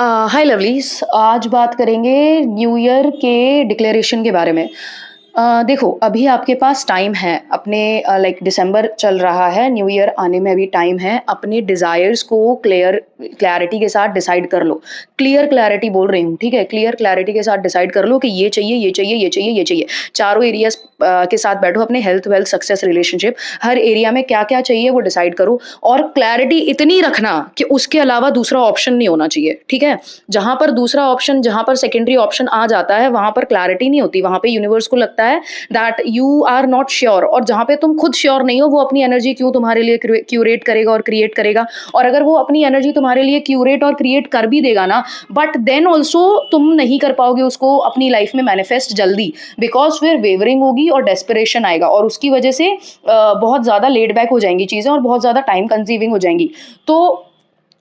हाय lovelies. आज बात करेंगे न्यू ईयर के डिक्लेरेशन के बारे में। देखो, अभी आपके पास टाइम है अपने, लाइक दिसंबर चल रहा है, न्यू ईयर आने में अभी टाइम है। अपने डिजायर्स को क्लैरिटी के साथ डिसाइड कर लो। क्लियर क्लैरिटी बोल रही हूँ, ठीक है? क्लियर क्लैरिटी के साथ डिसाइड कर लो कि ये चाहिए, ये चाहिए, ये चाहिए, ये चाहिए। चारों एरियाज के साथ बैठो, अपने हेल्थ वेल्थ सक्सेस रिलेशनशिप, हर एरिया में क्या क्या चाहिए वो डिसाइड करो। और क्लैरिटी इतनी रखना कि उसके अलावा दूसरा ऑप्शन नहीं होना चाहिए, ठीक है? जहां पर दूसरा ऑप्शन, जहां पर सेकेंडरी ऑप्शन आ जाता है, वहां पर क्लैरिटी नहीं होती। वहां पे यूनिवर्स को लगता है that you are not sure, और जहां पे तुम खुद श्योर नहीं हो, वो अपनी एनर्जी क्यों तुम्हारे लिए क्यूरेट करेगा और क्रिएट करेगा। और अगर वो अपनी एनर्जी तुम्हारे लिए क्यूरेट और क्रिएट कर भी देगा ना, बट देन ऑल्सो तुम नहीं कर पाओगे उसको अपनी लाइफ में मैनिफेस्ट जल्दी, बिकॉज फिर वेवरिंग होगी और डेस्परेशन आएगा, और उसकी वजह से बहुत ज्यादा लेड बैक हो जाएंगी चीजें और बहुत ज्यादा टाइम कंज्यूमिंग हो जाएंगी। तो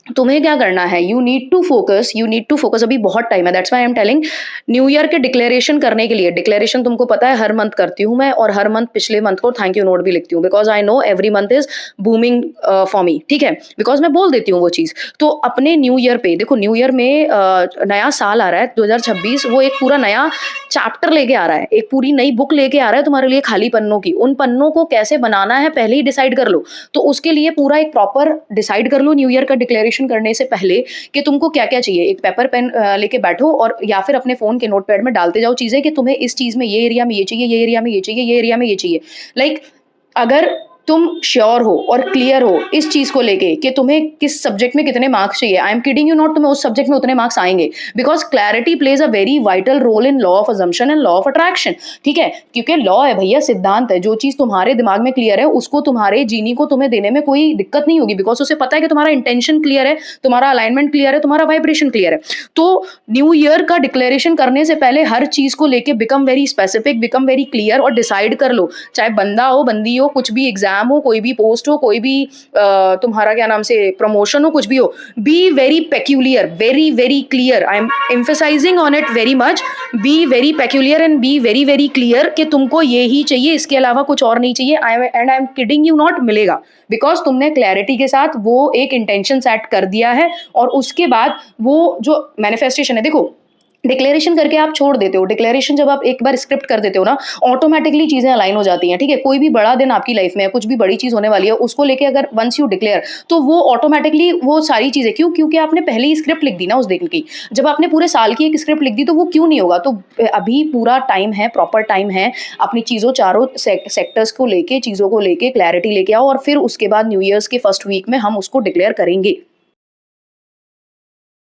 तुम्हें क्या करना है, you need to focus, you need to focus. अभी बहुत टाइम है, that's why I am telling. New year के डिक्लेरेशन करने के लिए, डिक्लेरेशन तुमको पता है हर मंथ करती हूँ मैं, और हर मंथ पिछले मंथ को थैंक यू नोट भी लिखती हूँ, because I know every month is booming for me, ठीक है? बिकॉज मैं बोल देती हूँ वो चीज। तो अपने न्यू ईयर पे देखो, न्यू ईयर में नया साल आ रहा है 2026, वो एक पूरा नया चैप्टर लेके आ रहा है, एक पूरी नई बुक लेके आ रहा है तुम्हारे लिए, खाली पन्नों की। उन पन्नों को कैसे बनाना है पहले ही डिसाइड कर लो। तो उसके लिए पूरा एक प्रॉपर डिसाइड कर लो न्यू ईयर का डिक्लेरेशन करने से पहले कि तुमको क्या क्या चाहिए। एक पेपर पेन लेके बैठो, और या फिर अपने फोन के नोटपैड में डालते जाओ चीजें कि तुम्हें इस चीज में, ये एरिया में ये चाहिए, ये एरिया में ये चाहिए, ये एरिया में ये चाहिए। लाइक अगर तुम श्योर हो और क्लियर हो इस चीज को लेके कि तुम्हें किस सब्जेक्ट में कितने मार्क्स चाहिए, I am kidding you not, तुम्हें उस सब्जेक्ट में उतने मार्क्स आएंगे। Because clarity plays a very vital role in law of assumption and law of attraction, ठीक है? क्योंकि लॉ है भैया, सिद्धांत है। जो चीज तुम्हारे दिमाग में क्लियर है, उसको तुम्हारे जीनी को तुम्हें देने में कोई दिक्कत नहीं होगी, बिकॉज उसे पता है कि तुम्हारा इंटेंशन क्लियर है, तुम्हारा अलाइनमेंट क्लियर है, तुम्हारा वाइब्रेशन क्लियर है। तो न्यू ईयर का डिक्लेरेशन करने से पहले हर चीज को लेके become very specific, become very clear, और डिसाइड कर लो। चाहे बंदा हो, बंदी हो, कुछ भी एग्जाम हो, कोई भी पोस्ट हो, कोई भी तुम्हारा क्या नाम से प्रमोशन हो, कुछ भी हो, be very peculiar, very very clear. I am emphasizing on it very much. Be very peculiar and be very very clear कि तुमको ये ही चाहिए, इसके अलावा कुछ और नहीं चाहिए। And I am kidding you not, मिलेगा। बिकॉज तुमने क्लैरिटी के साथ वो एक इंटेंशन सेट कर दिया है, और उसके बाद वो जो मैनिफेस्टेशन है, देखो, डिक्लेरेशन करके आप छोड़ देते हो। डिक्लेरेशन जब आप एक बार स्क्रिप्ट कर देते हो ना, ऑटोमेटिकली चीजें अलाइन हो जाती हैं, ठीक है? कोई भी बड़ा दिन आपकी लाइफ में है, कुछ भी बड़ी चीज होने वाली है, उसको लेके अगर वंस यू डिक्लेयर, तो वो ऑटोमेटिकली वो सारी चीजें, क्योंकि आपने पहले ही स्क्रिप्ट लिख दी ना उस दिन की। जब आपने पूरे साल की एक स्क्रिप्ट लिख दी, तो वो क्यों नहीं होगा? तो अभी पूरा टाइम है, प्रॉपर टाइम है। अपनी चीजों, चारों सेक्टर्स को लेके, चीजों को लेके क्लैरिटी लेके आओ, और फिर उसके बाद न्यू ईयर्स के फर्स्ट वीक में हम उसको डिक्लेयर करेंगे।